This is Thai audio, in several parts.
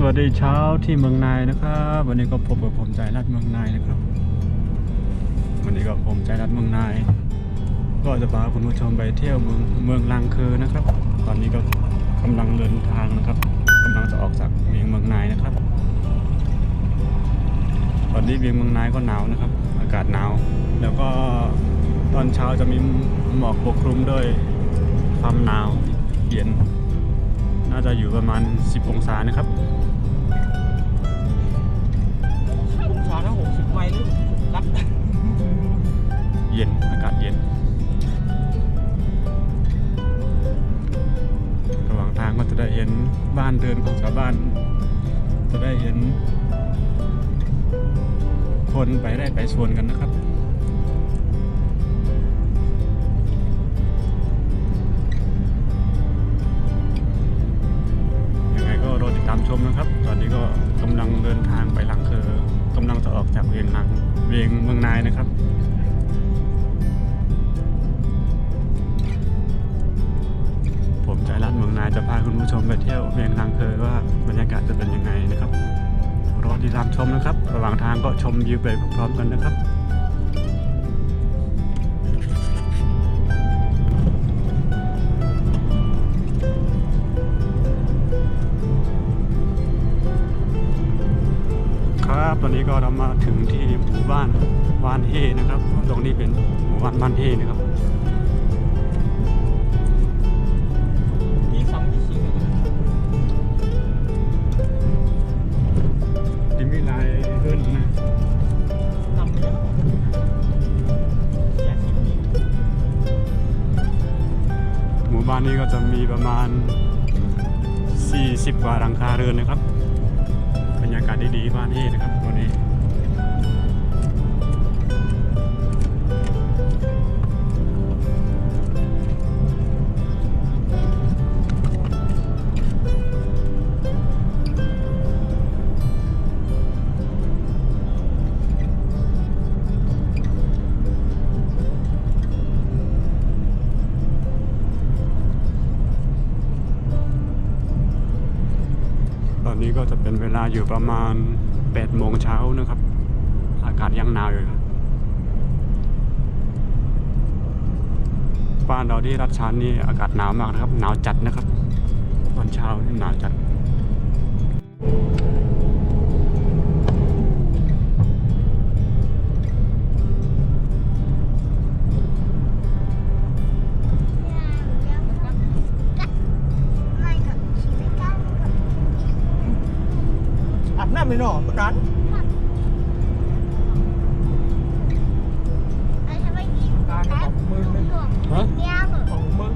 วัสดีเช้าที่เมืองนายนะครับวันนี้ก็พบกับผมใจรัฐเมืองนายนะครับวันนี้ก็ผมใจรัฐเมืองนายก็จะพาคุณผู้ชมไปเที่ยวเมืองลังคือนะครับตอนนี้ก็กำลังเดินทางนะครับกำลังจะออกจากเมืองนายนะครับตอนนี้เมืองนายก็หนาวนะครับอากาศหนาวแล้วก็ตอนเช้าจะมีหมอกปกคลุมด้วยความหนาวเย็นน่าจะอยู่ประมาณ10 องศานะครับองศาแล้ว60 ไมล์หรือรัดเย็นอากาศเย็นระหว่างทางก็จะได้เห็นบ้านเรือนของชาวบ้านจะได้เห็นคนไปได้ไปชวนกันนะครับยังไงก็รอติดตามชมนะครับตอนนี้ก็กำลังเดินทางไปลังคือกำลังจะออกจากเวียงเมืองนายนะครับผมใจรัฐเมืองนายจะพาคุณผู้ชมไปเที่ยวเวียงลังคือว่าบรรยากาศจะเป็นยังไงนะครับรอติดตามชมนะครับระหว่างทางก็ชมวิวไปพร้อมๆกันนะครับครับตอนนี้ก็เรามาถึงที่หมู่บ้านวานเฮนะครับตรงนี้เป็นหมู่บ้านวานเฮนะครับมีซ้ำมีชิงกันที่มีลายเลื่อนนะทำไม่ได้เสียชีวิต หมู่บ้านนี้ก็จะมีประมาณ40 กว่าหลังคาเรือนนะครับบรรยากาศดีๆบ้านเฮนะครับตัวนี้ตอนนี้ก็จะเป็นเวลาอยู่ประมาณ8 โมงเช้านะครับอากาศยังหนาวอยู่บ้านเราที่รัชฉานนี่อากาศหนาวมากนะครับหนาวจัดนะครับตอนเช้านี่หนาวจัดอาบน้ำเลยเนาะร้านการของมือเลยของมือ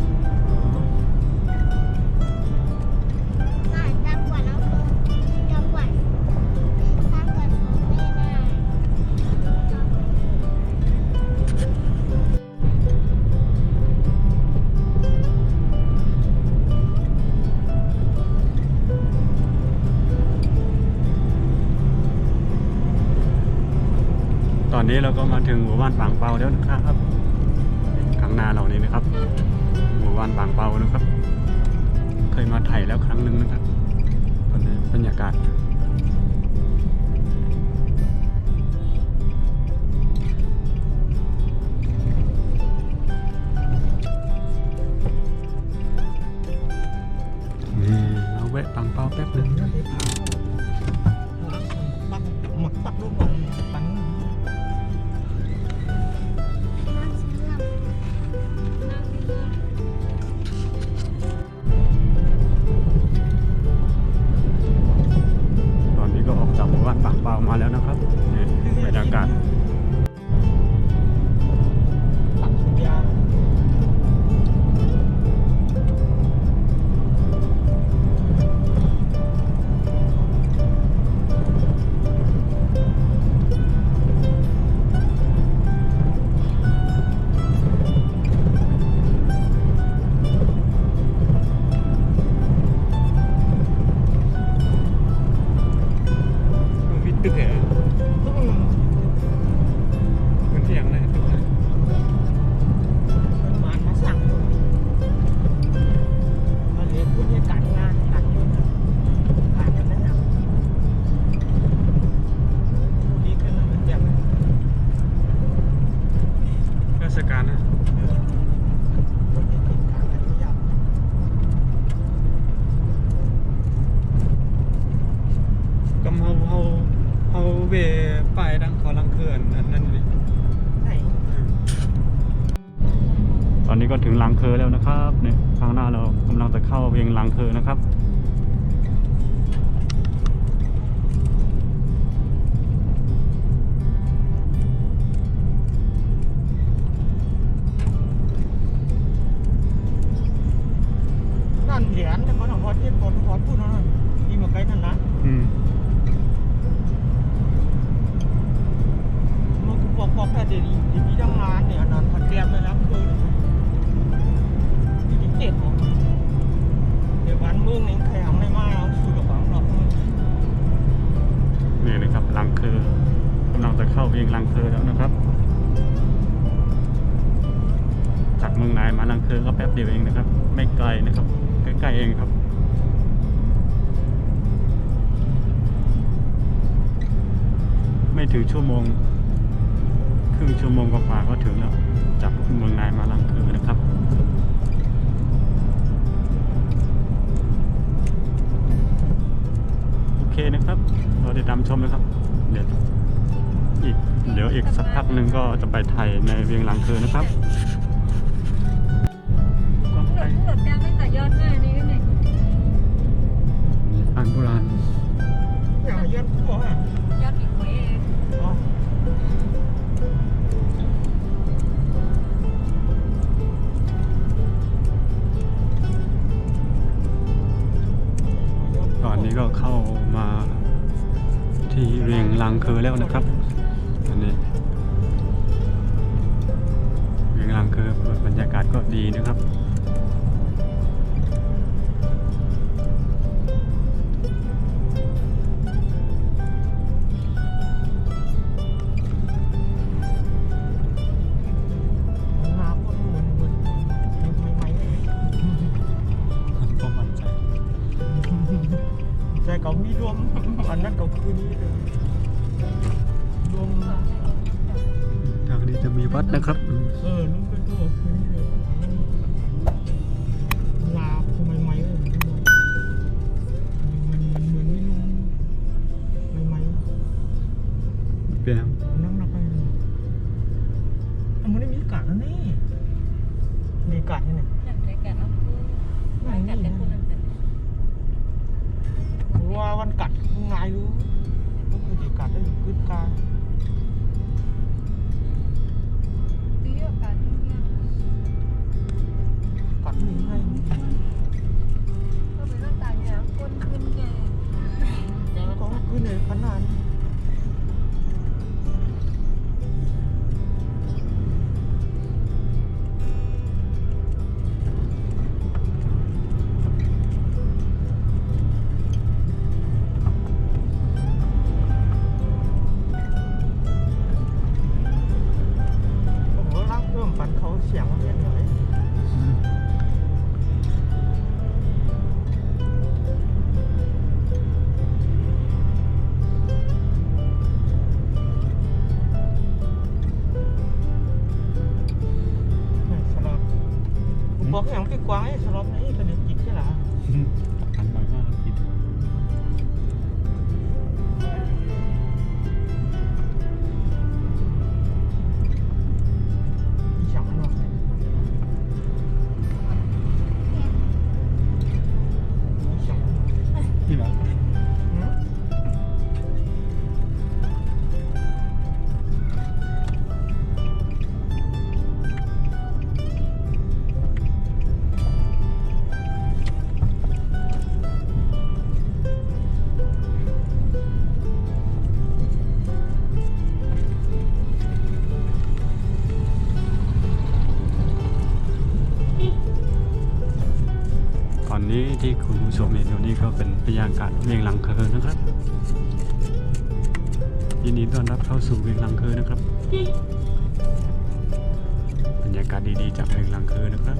ตอนนี้เราก็มาถึงหมู่บ้านปางเปาแล้วนะครับข้างหน้าเรานี่นะครับหมู่บ้านปางเปานะครับเคยมาถ่ายแล้วครั้งหนึ่งนะครับตอนนี้บรรยากาศเราแวะปางเปาแป๊บนึงหมักตับลูกของปันตอนนี้ก็ออกจากหมู่บ้านปางเปามาแล้วนะครับนี่บรรยากาศตับสุยาตึกเหรอ นี้ก็ถึงลังเคอแล้วนะครับเนี่ยข้างหน้าเรากำลังจะเข้าเวียงลังเคอนะครับนั่นเหรียญแต่เขาหนังฮอตเทียบก่อนฮอตพูดนั่นดีมาไกลนั่นนะ อืม มันกูบอกแค่เดี๋ยวนี้ที่ตั้งนานเนี่ยนานพันเตรียมเลยนะคือที่เจ็ดของเดี๋ยววันเมืองนี้ใครทำได้มากเอาสูตรของเรา นี่เลยครับลังเคอกำลังจะเข้าเวียงลังเคอแล้วนะครับจากเมืองนายมาลังเคอก็แป๊บเดียวเองนะครับ ไม่ไกลนะครับใกล้ๆเองครับไม่ถึงชั่วโมงครึ่งชั่วโมงกว่าๆก็ถึงแล้วจากเมืองนายมาลังเคอนะครับโอเคนะครับเราติดตามชมนะครับเดี๋ยวอีกสักพักหนึ่งก็จะไปไทยในเวียงลังเคอนะครับก็ไป หลุดแก้ไม่แต่ยอดหน้านี้ก็เนี่ย อันโบราณ อย่างเยอะพวกอ่ะ ยอดอีกเว้ย อ๋อ ตอนนี้ก็เข้ามาที่เวียงลังเคอแล้วนะครับอันนี้เวียงลังเคอบรรยากาศก็ดีนะครับมาคนเหมือนไม่ก็มั่นใจ ใจเขามีรวมอันนั้นเขาคืนนี้เลยรวม ทางนี้จะมีวัดนะครับ ลูกเป็นตัวคืนนี้เลยลาทำไมไม่เลยมันเหมือนไม่รู้ไม่ เปลี่ยน นั่งนับไปมันไม่ได้มีกาดนะนี่มีกาดที่ไหน อยากได้แก่น้ำคือไม่กัดแต่คนนั้นเป็น ว่าวันกัดง่ายรู้ก็คือดีกัดได้ขึ้นกา ตีกับการที่เนี่ย กัดมีให้ ก็เป็นร่างกายเนี่ยคนขึ้นแก่ ก็ขึ้นในขนาด ฝันเขาเสียงมันเรียนเลยสลับบอกอย่างที่กว้างสลับนี่เป็นจิตใช่หรอ อันบ่อยมากครับพี่ อีฉางมันว่าอีฉาง นี่เหรอ ตอนนี้ที่คุณผู้ชมเห็นอยู่นี่ก็เป็นบรรยากาศเวียงลังเคอนะครับยินดีต้อนรับเข้าสู่เวียงลังเคอนะครับบรรยากาศดีๆจากเวียงลังเคอนะครับ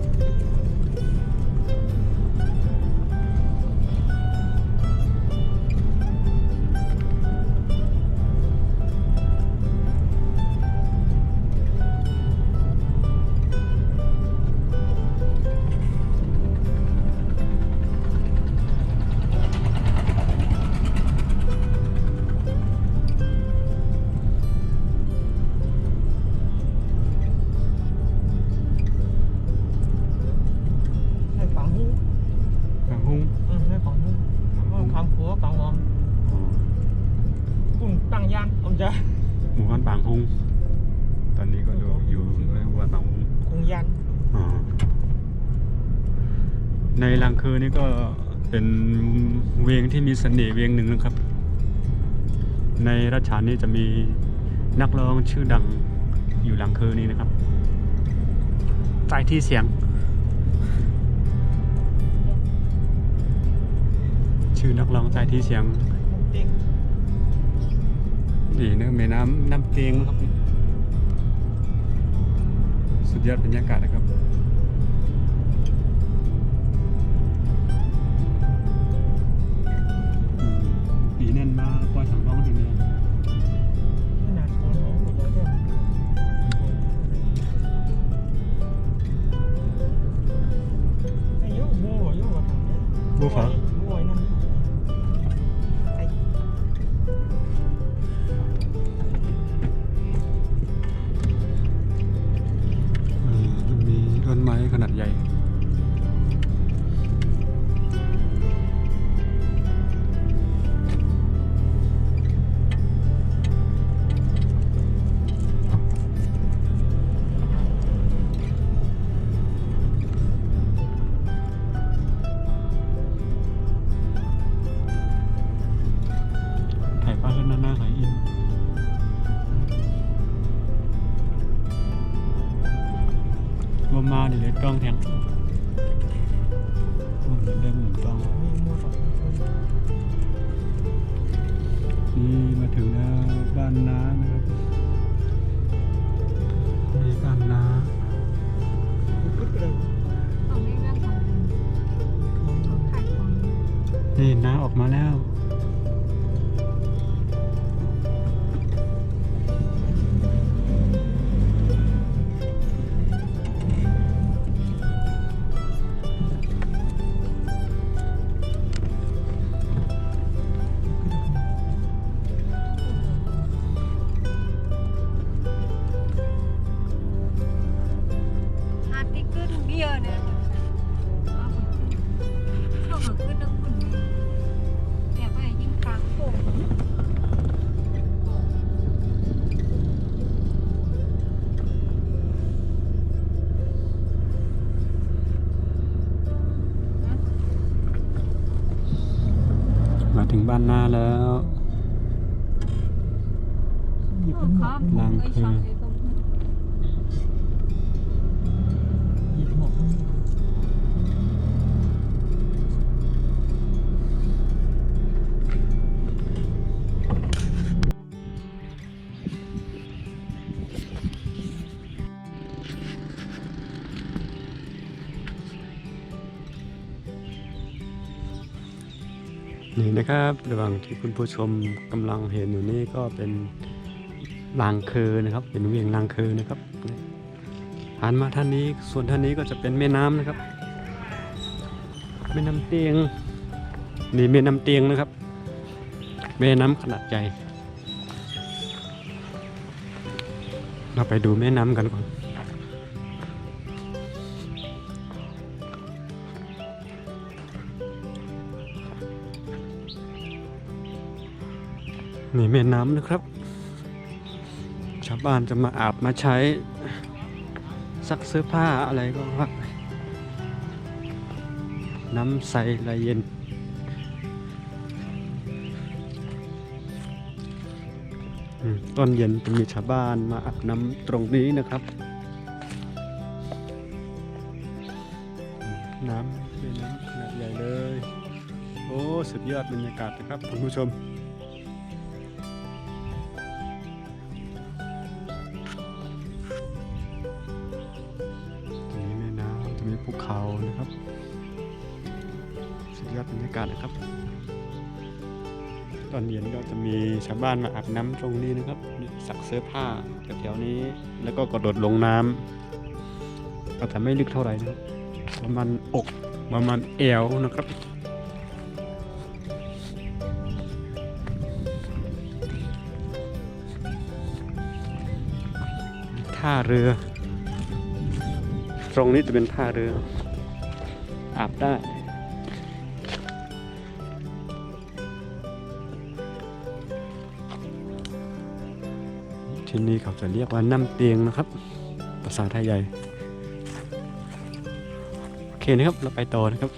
างขัวปางวอม อ๋อ ปุ่นปางยานผมจะ หมู่บ้านปางฮุงตอนนี้ก็อยู่ในหมู่บ้านปางฮุง คงยาน อ๋อในลังคือนี่ก็เป็นเวียงที่มีเสน่ห์เวียงหนึ่งนะครับ ในรัชฉานนี้จะมีนักร้องชื่อดังอยู่ลังคือนี้นะครับใจที่เสียง ชื่อนักร้องใจที่เสียง น้ำเต็ง นี่นะแม่น้ำเตียงนะครับสุดยอดบรรยากาศนะครับปีนั่นมาปล่อยถังร้องดีเนี่ย ขนาดโคนน้องหมดเลยเนี่ยไอ้ยุ่งโม่ยุ่งกว่าถังเนี่ย บัวฟ้า บัวนั่นไอ้ มันมีต้นไม้ขนาดใหญ่ถ่ายภาพขึ้นหน้าขายอินรวมมาดิเลยกล้องแทงเริ่มหมุนกล้อง มีมัวสอง นี่มาถึงแล้วบ้านน้านะครับนี่บ้านน้า ปึ๊ดเลย ของนี่นั่นของขายของ นี่น้าออกมาแล้ว ฮาร์ดที่ขึ้นเบียร์เนี่ยเอาไปขึ้นน้ำขุ่นเนี่ยไปยิ่งค้างโป่ง มาถึงบ้านน้าแล้ว หยิบ ครับ ล้างเครื่อง หยิบหมก นี่นะครับระหว่างที่คุณผู้ชมกำลังเห็นอยู่นี่ก็เป็นลางคือนะครับเป็นเวียงลางคือนะครับหันมาท่านนี้ส่วนท่านนี้ก็จะเป็นแม่น้ำนะครับแม่น้ำเตียงนี่แม่น้ำเตียงนะครับแม่น้ำขนาดใหญ่เราไปดูแม่น้ำกันก่อนนี่แม่น้ำนะครับชาวบ้านจะมาอาบมาใช้ซักเสื้อผ้าอะไรก็ว่าไปน้ำใสไหลเย็นตอนเย็นจะมีชาวบ้านมาอาบน้ำตรงนี้นะครับน้ำแม่น้ำขนาดใหญ่เลยโอ้สุดยอดบรรยากาศนะครับคุณผู้ชมจะมีภูเขานะครับสุดยอดบรรยากาศนะครับ ตอนเย็นก็จะมีชาวบ้านมาอาบน้ำตรงนี้นะครับซักเสื้อผ้าแถวๆนี้แล้วก็กระโดดลงน้ำก็แต่ไม่ลึกเท่าไหร่นะครับประมาณอกประมาณเอวนะครับท่าเรือตรงนี้จะเป็นท่าเรืออาบได้ ที่นี่เขาจะเรียกว่าน้ำเตียงนะครับภาษาไทยใหญ่โอเคนะครับเราไปต่อนะครับ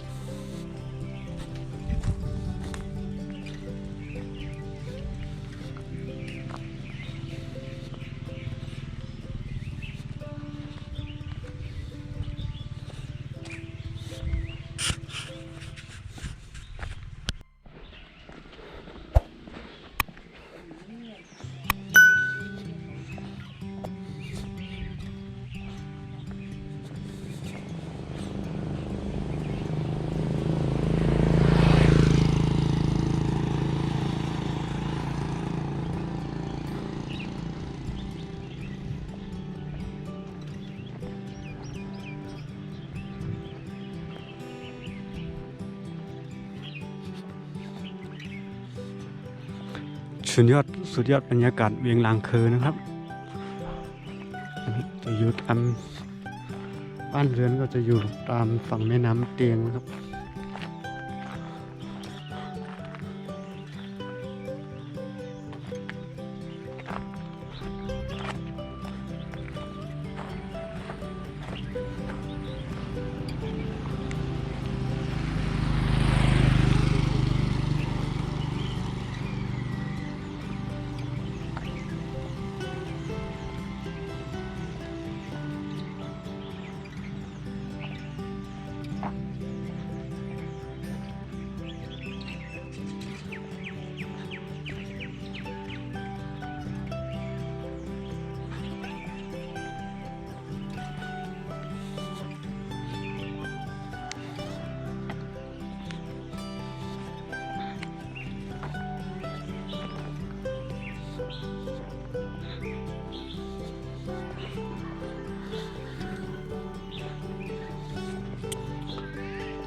สุดยอดบรรยากาศเวียงลางเคอนะครับอันนี้จะอยู่ตามบ้านเรือนก็จะอยู่ตามฝั่งแม่น้ำเตียงนะครับ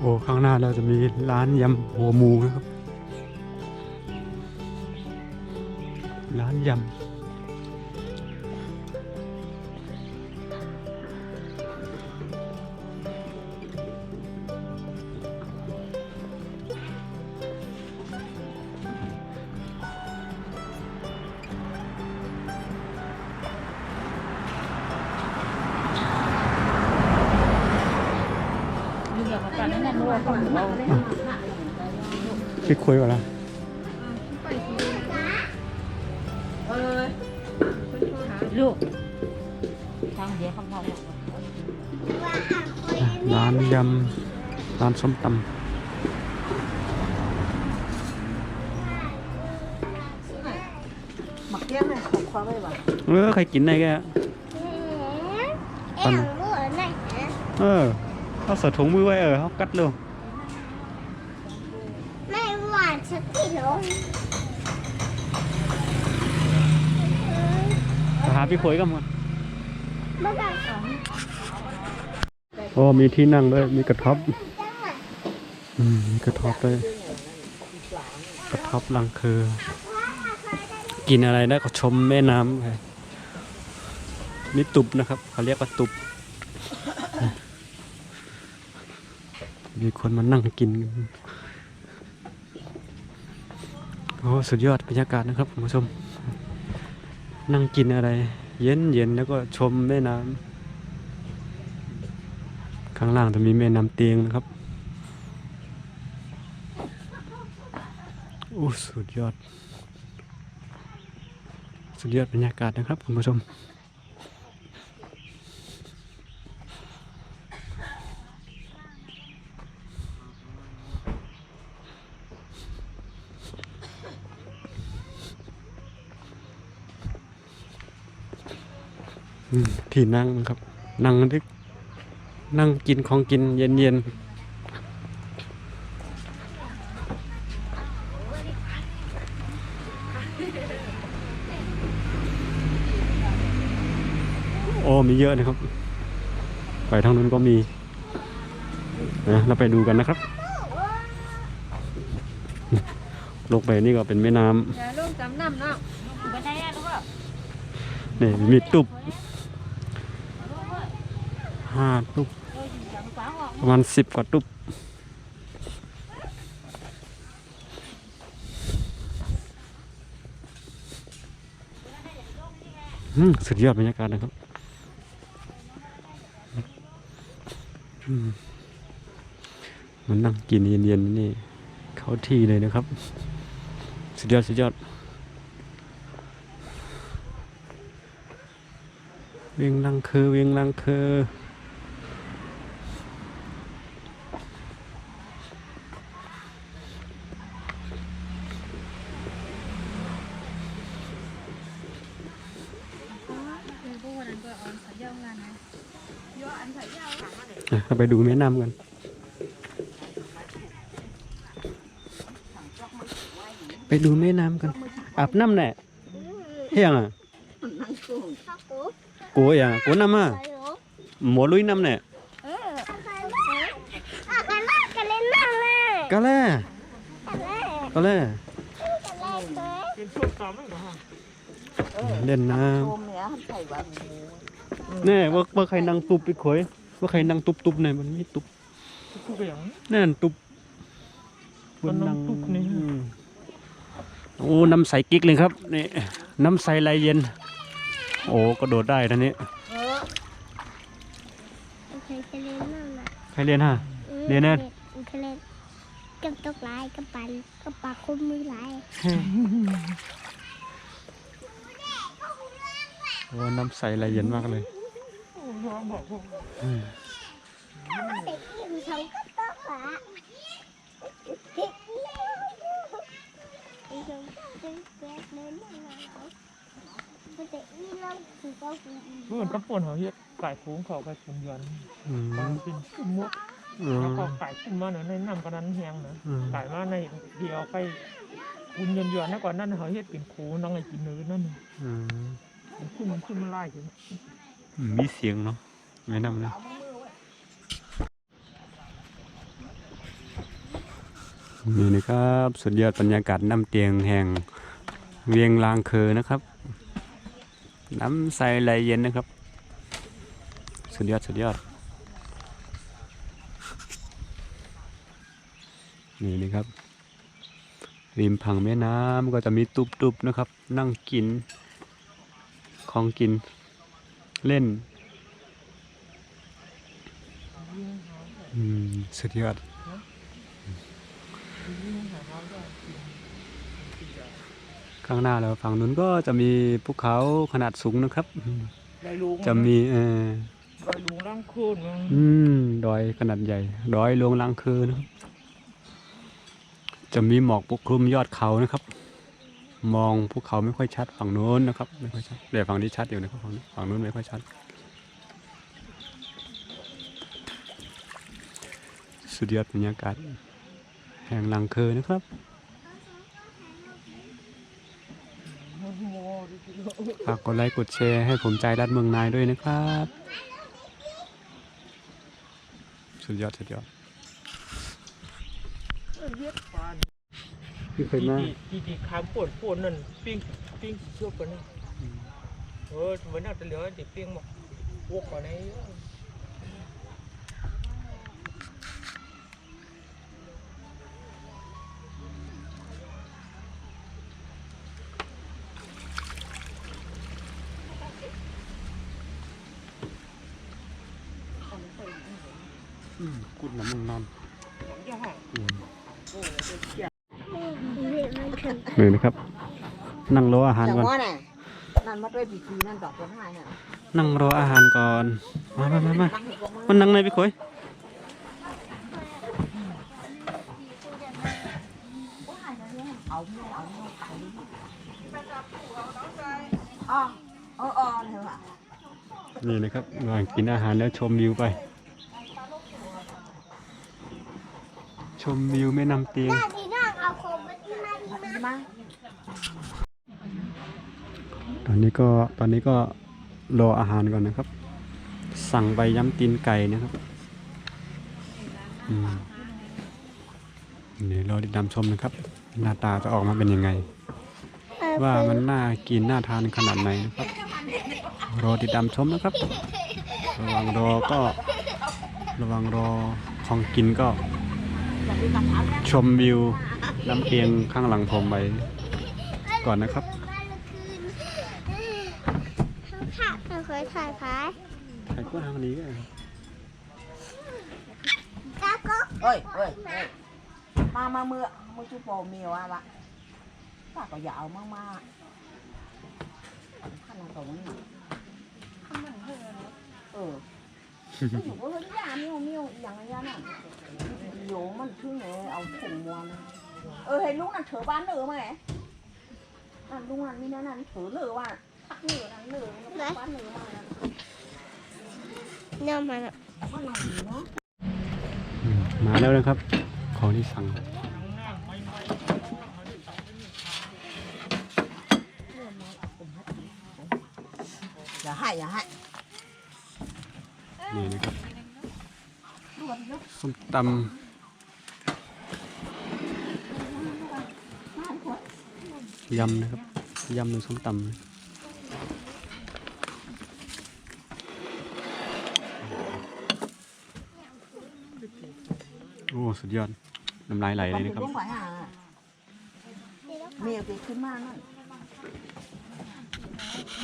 โอ้ข้างหน้าเราจะมีร้านยำหัวหมูนะครับร้านยำพี่คุยก่อนละ ลูกทางเดี๋ยวเขาบอก ร้านยำร้านส้มตำ หมักเกี้ยงเลยของความไม่หวาน ใครกินได้แกเขาใส่ถุงมือไว้เขากัดเลย ไม่หวานสักทีหรอ หาพี่คุยกันหมด ไม่ได้ โอ้มีที่นั่งด้วยมีกระท็อปมีกระท็อปด้วยกระท็อปลังคือกินอะไรได้ก็ชมแม่น้ำเลยนี่ตุบนะครับเขาเรียกว่าตุบมีคนมานั่งกินโอ้สุดยอดบรรยากาศนะครับคุณผู้ชมนั่งกินอะไรเย็นแล้วก็ชมแม่น้ำข้างล่างจะมีแม่น้ำเตียงนะครับโอ้สุดยอดบรรยากาศนะครับคุณผู้ชมที่นั่งครับนั่งนึกนั่งกินของกินเย็นโอ้มีเยอะนะครับไปทางนู้นก็มีนะเราไปดูกันนะครับลงไปนี่ก็เป็นแม่น้ำ ลูกจำนำเนาะบันไดอ่ะลูก นี่มีตุบ5 ตุบประมาณ10 กว่าตุบ สุดยอดบรรยากาศนะครับมันนั่งกินเย็นๆนี่เขาที่เลยนะครับสุดยอดสุดยอดเวียงลังคือเวียงลังคือเราไปดูแม่น้ำกันไปดูแม่น้ำกันอาบน้ำแน่เฮียงอ่ะ ข้าวกุ๊ก กูอย่างกูน้ำอ่ะ ไปหรอ หมอลุยน้ำแน่ กันล่ากันเล่นน้ำเลย ก็แล้ว กันเล่น ก็แล้ว กันเล่นเลย เป็นช่วงซ้อมมั้งเหรอฮะ เล่นน้ โอมเนี่ยใส่แบบ ำแน่ว่าใครนั่งตุบไปขอยว่าใครนั่งตุบเนี่ยมันไม่ตุบ ทุกอย่าง นั่นตุบ มันนั่งตุบนี่ โอ้น้ำใสกิ๊กเลยครับนี่น้ำใสไหลเย็นโอ้กระโดดได้ท่านี้ เคยจะเล่นน้ำนะ ใครเรียนฮะ เล่นเล่น เคยเล่นกับตกลายกับปันกับปากคุมมือลาย โอ้น้ำใสไหลเย็นมากเลย ร้องบอกผม เด็กยิ่งชงก็ตกละเด็กเล่นชงก็ตึงเกิดเล่นน้ำเด็กนี่เราคือเขาคือ เมื่อกับปนเขาเฮ็ดไก่คุ้งเขาไก่คุ้งยัน อืม บางเป็นคุ้มมุก อืม แล้วก็ไก่คุ้มมาในน้ำกระนั้นแห้งนะ อืม ไก่มาในเดียวไปคุ้นยันนะก่อนนั้นเขาเฮ็ดเป็นคูน้องไอ้กินเนื้อนั่น อืม มันขึ้นมาไล่ถึง มีเสียงเนาะไม่นำนะนี่นะครับสุดยอดบรรยากาศน้ำเตียงแห่งเวียงลางเคอนะครับน้ำใสไหลเย็นนะครับสุดยอดสุดยอดนี่นะครับริมผังแม่น้ำก็จะมีตุบๆนะครับนั่งกินของกินเล่นสุดยอดข้างหน้าเราฝั่งนู้นก็จะมีภูเขาขนาดสูงนะครับ ได้ลุง จะมีได้ลุงร่างโคนมั้ง ดอยขนาดใหญ่ดอยหลวงลังคือนะครับจะมีหมอกปกคลุมยอดเขานะครับ มองภูเขาไม่ค่อยชัดฝั่งโน้นนะครับไม่ค่อยชัดแต่ฝั่งนี้ชัดอยู่นะครับฝั่งโน้นไม่ค่อยชัดสุดยอดบรรยากาศแห่งลังคือนะครับฝากกดไลค์กดแชร์ให้ผมใจรัดเมืองนายด้วยนะครับสุดยอดสุดยอดพี่เคยมา ที่ขามปวดนั่นปิ้งเชื่อกันนี่เหมือนน่าจะเหลือเด็กปิ้งหมกวกก่อนนี้กุดน้ำมึงนอนนี่นะครับ นั่งรออาหาร แต่ ก่อน ว่าน่ะนั่นมาด้วยปีนั่นดอกต้นไม้น่ะ นั่งรออาหารก่อนมามันนั่งไหนพี่คุย อ๋อเลยว่ะ นี่นะครับระหว่างกินอาหารแล้วชมวิวไป ชมวิวแม่น้ำเตียง ได้ดีน้องเอาโคมมาที่มาดี ดี มา มั้ง ตอนนี้ก็รออาหารก่อนนะครับ สั่งใบยำตีนไก่นะครับนี่รอติดตามชมนะครับ หน้าตาจะออกมาเป็นยังไง ว่ามันน่ากินน่าทานขนาดไหนนะครับ รอติดตามชมนะครับ ระหว่างรอของกินก็ชมวิวน้ำเตียงข้างหลังผมไปก่อนนะครับ บ้านละคืน ถ่ายพาย ไข่ก้นทางนี้ก็ กาก็ เอ้ยมามือชูโปมีวะวะป้าก็ยาวมากขนาดตรงนี้อยู่บนรถยามิวอย่างไรนั่นโยมันชื่อไงเอาผงมัวนะเห็นลุงนั่นเถอบ้านเหนือมาไงนั่นลุงนั่นมีนั่นเถอเหนือว่ะทักเหนือนั่นเหนือบ้านเหนือมานั่น เนี่ยมัน บ้านหลังนี้เนาะ มาแล้วนะครับ ของที่สั่ง อย่าให้ นี่นะครับส้มตำยำนะครับยำหรือส้มตำโอ้สุดยอดน้ำลายไหลเลยนะครับ เมียไปขึ้นมานั่น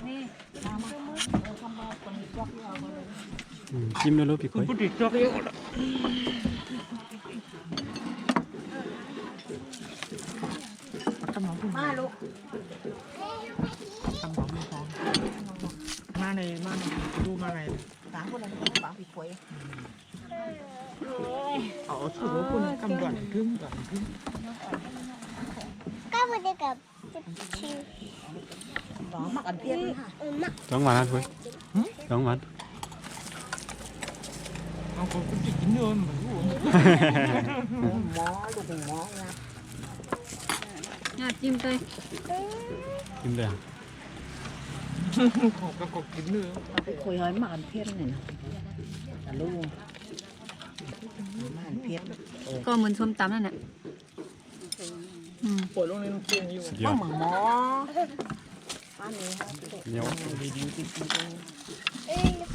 นี่ ทำมาคนยกเราเลย จิ้มด้วยลูกพี่คุย พูดถึงจอกเยอะละตำหนักพูด มาลูก ตำหนักไม่พอมาในดูมาใน สามคนนั้นบางผีคุย เอาถือว่าคุณกำก่อนขึ้น ก็มาได้กับชิว đó mặc ẩn tiên hả มัก ต้องหวานนะคุยต้องหวาน เอาคนจะกินเนื้อเหมือนหัว mó lục mó nha เนี่ยจิ้มไป จิ้มเลย ขอบกับกินเนื้อ cái khối hơi mặc ẩn tiên này nè là luôn mặc ẩn tiên ก็เหมือนส้มตำนั่นแหละอืม ปวดลงในน้ำเกลืออยู่ สุดยอ nó ด mà mó ăn đi เหนียว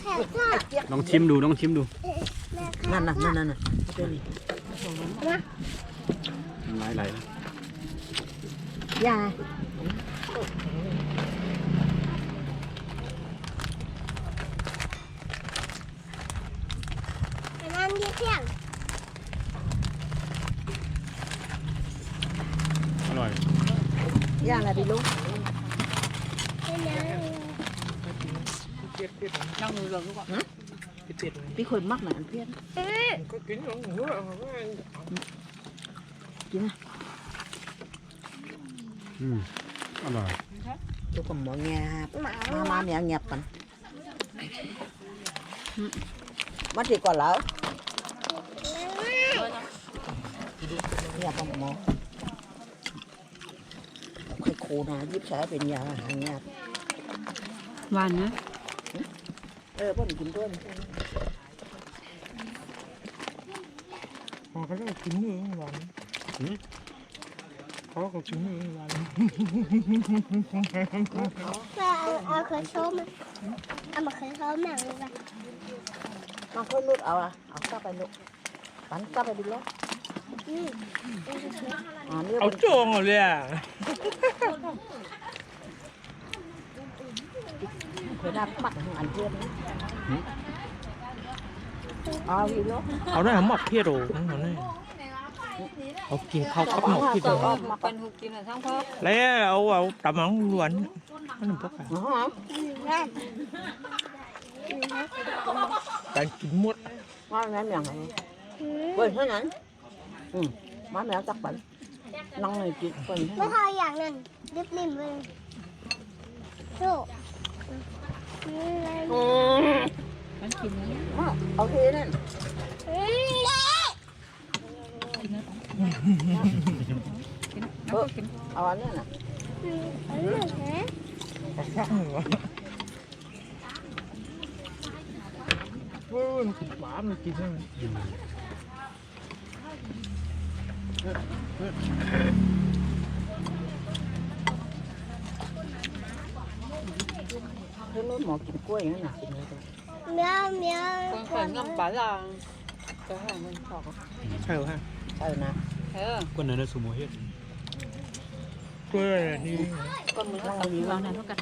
แค่ก็ ลองชิมดูลองชิมดู nè nè nè nè đây này น้ำลายไหลนะ dạ นั่นที่เที่ยง อร่อย dạ là đi luôn เผ็ด trong người gần các bạn เผ็ด cái khối mắc là ẩn tiên ก็กินของหัว chín này อร่อย tôi còn mỏ nghe ma mẹ nhẹp còn mất thì còn lỡ nhẹp còn mỏ cái khô nào giúp sẽ bên nhà hàng nhẹp หวานนะ bữa mình kiếm cơm พอเขาเรียกกินเนื้อหวานเขาก็กินเนื้อหวาน เอาเคยชมเอามาเคยชมแม่เลย con khơi nước à sao phải nước bắn sao phải đi lắm เอาจองเลยอ่ะ phải đạp mặt ăn tiên đi lắm เอาได้หมักเพี้ยโดนั่นเหรอเนี่ยเอากินข้าวกับหมักเพี้ยโด เป็นหุบกินอะทั้งพ่อ แล้วเอาตำหนังล้วนมันพวกอะ การกินหมด má mẹ mèo này quên thế này má mẹ chắc bệnh nông này chị quên thế ไม่ này พออย่างนั้นริบริมเลยโซ่ มันกินนะ ở kia này ở anh này nè อันนี้ฮะ ปักฟักหัวเว้ยมันหวานมันกินใช่ไหม thế nó mò kiếm quay nữa nè เมียวเมียว คนเขินงำปลาลางก็ให้มันชอบ ใช่เหรอฮะ nè ก้นนั้นสุโมเฮ็ด ตัวอะไรนี่ con mình nó cầm vào này nó cắt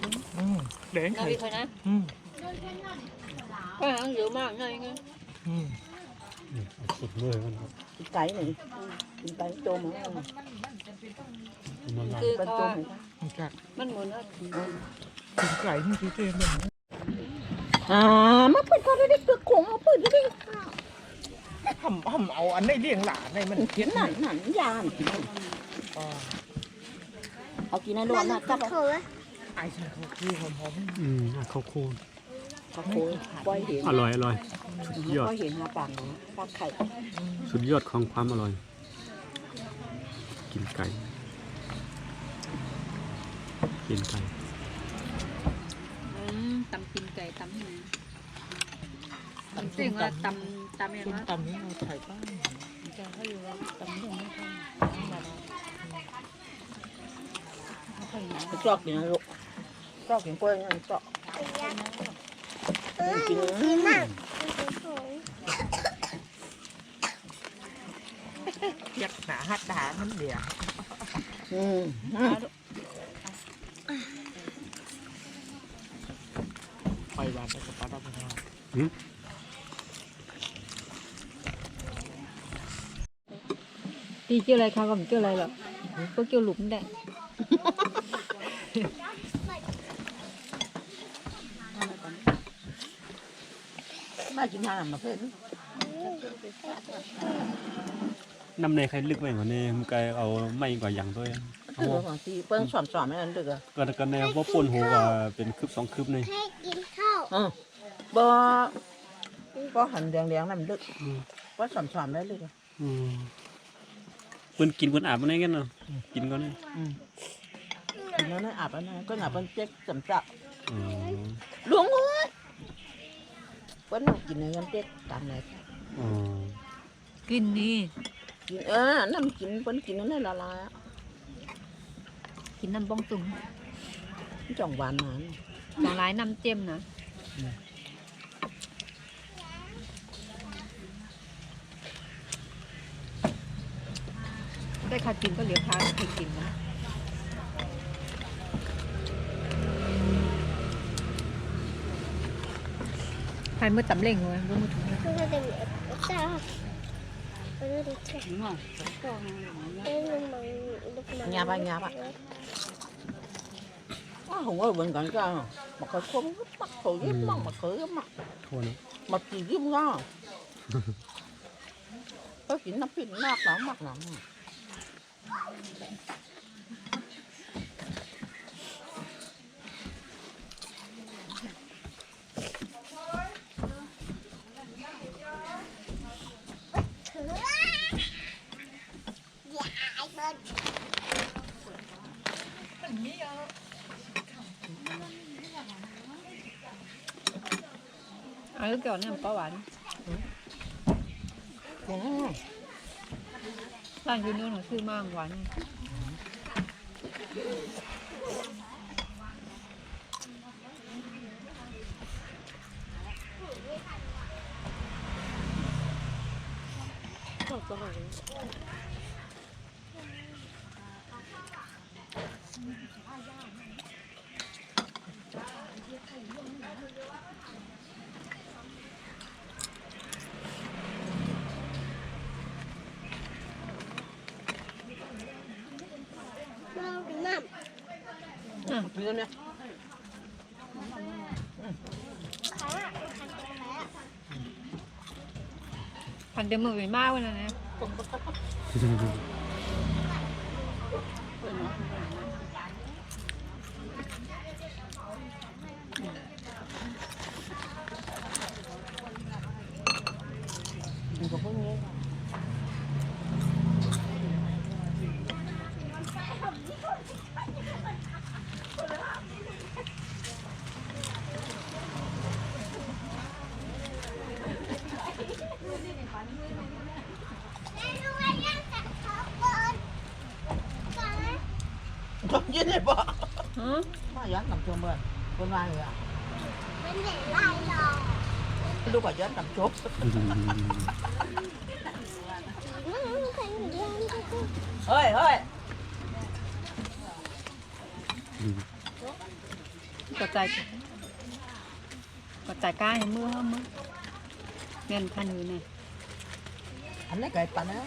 แดง nó ไข่ đi thôi nè ก็ยังเยอะมากไงไง เอาสุดเลยมันครับ กินไก่หนึ่งกินไก่โจมอ่ะ มันลา คือ เป็น เขา โจมเหมือนกัน จาก มันเหมือนว่า ถึงไก่ที่ซื้อเต็มเลย มาเปิดเขาได้เกลือขงเอาเปิดได้ ทำเอาอันไหนเลี้ยงหลานในมัน เขียนหนันยานกินเอากินในรวมนะจับ เขาอะ ไอ้ใช่เขาคือหอม ข้าวโพด เขาโคปล่อยเห็น อร่อยอร่อยสุดยอด ปล่อยเห็นหาปากนะปากไข่ สุดยอดของความอร่อย กินไก่ กินไก่ ตำกินไก่ตำให้ตำเสียงว่าตำอย่าง คุณ ว่า ตำนี้เราถ่ายบ้าง จะให้อยู่ว่าตำยังไม่ทำ จอกกินนะลูกจอกกินกล้วยนะจอก กินมาก อยากหนาฮัดด่ามันเดียว อืม ไปบ้านไปกับป้าดาวพน ตีเกี่ยวอะไรเขาก็ไม่เกี่ยวอะไรหรอกก็เกี่ยวหลุมแดง มากินทานมาเพื่อน น้ำในใครลึกไปกว่านี้มันไก่เอาไม่กว่าอย่างด้วย ถือบางทีเปิ้ลสอนไม่อันดึกอ่ะ ก็แนวว่าปนหัวว่าเป็นคืบ2คืบนี่ ให้กินข้าว บ่หันแดงๆนั่นดึกว่าสอนได้ดึกอ่ะ เพิ่นกินเพิ่นอาบมันได้กันเนาะกินก่อนนี่ กินแล้วนั่นอาบแล้วนะก็อาบเป็นเจ๊กสำจับ อ๋อ หลวงหัวเปิ้ลกินเงินเจ๊กตามไหน อ๋อ กินนี่ กินนั่นกินเปิ้ลกินนั่นละลายอ่ะ กินน้ำบ้องตุ่ม จ่องหวานมัน ของร้ายน้ำเจียมนะได้ข้าวกินก็เหลือข้าวให้กินนะใครมือตำเล่งเลยรู้มือถุงเลย คือจะเป็นจ้าเออดูเถอะเออลูกมัน งาบkhông có bên cạnh ra mà cái không bắt khởi giết mà khởi mà โทษนะ mà chỉ giết ra có chỉ nắp pin nát lắm mặt lắm cái kiểu này có bánร้านยูโน่หนูซื้อมากหวาน Đi lên nha. Phần đêm mười mau rồi nè. Đừng có nghe. Thật chứ này bọ. Hả? Má dán cầm chuông bên. Bên vai người à. Bên để lại rồi. Lúc mà dán cầm chốt. Ơi ơi. Cà tay. ก็จ่ายก้าให้มือห้ามมือเงินพันอยู่เนี่ย anh lấy cái tận á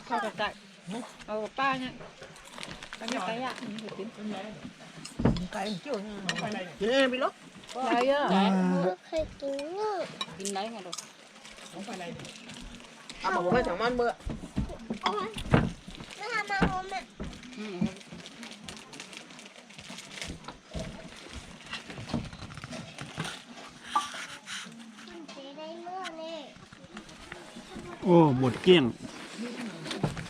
Thôi cả tại ba nha ba nha cái ạ cái chưa nè bị lốt đây á Khởi kính ngự. kín đấy nghe được à mà bố mẹ chẳng ăn mưa Ôi, nó làm mà hôm ạ. Thế đây mưa nè. โอ้หมดเกลี้ยง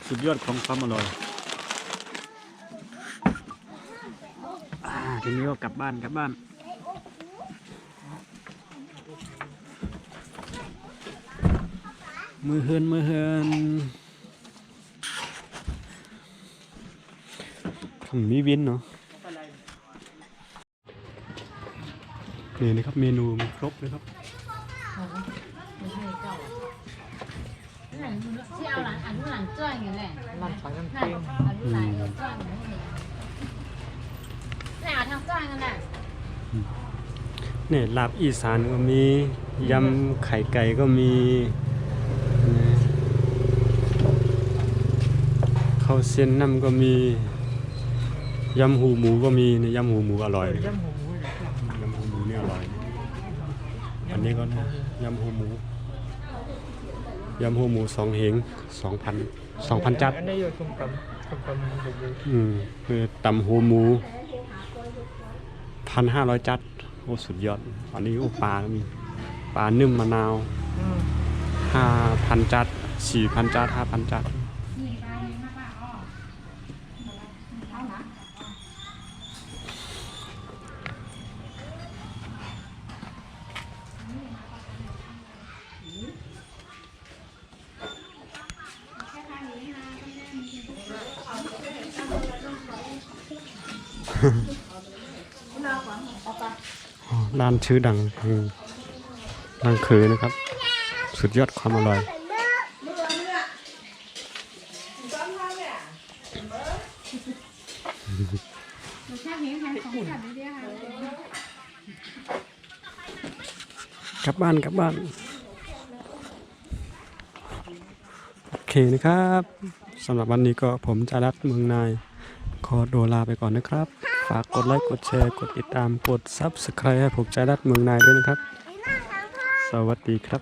สุดยอดของความอร่อยทีนี้ก็กลับบ้าน มือเฮือนมีวินเนาะนี่นะครับเมนูมีครบเลยครับ ที่เอาหลังอันนู้นหลังจ้อยอย่างเงี้ย นั่นฝังน้ำ นั่น เปียง อันนู้นหลังจ้อยอย่างเงี้ยนี่เอาทางจ้อยกันแหละ เนี่ยลาบอีสานก็มียำไข่ไก่ก็มีนะข้าวเส้นน้ำก็มียำหูหมูก็มีเนี่ยยำหูหมูอร่อย ย่ำหูหมูเลย ยำหูหมูเนี่ยอร่อย อันนี้ก็นะยำหูหมู2 เหง 2,000 จัด อันนี้อยู่ตรงกับหูหมู คือตำหูหมู 1,500 จัดโอ้สุดยอดอันนี้โอ้ปลาก็มีปลานึ่มมะนาว 5,000 จัด 4,000 จัด 5,000 จัด ร้านชื่อดังคือนะครับ สุดยอดความอร่อย กลับบ้าน โอเคนะครับสำหรับวันนี้ก็ผมจารัตเมืองนาย ขอตัวลาไปก่อนนะครับ ฝากกดไลค์กดแชร์กดติดตามกด Subscribe ให้ผมจารัตเมืองนายด้วยนะครับ สวัสดีครับ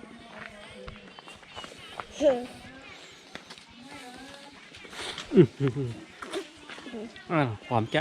หอมใจ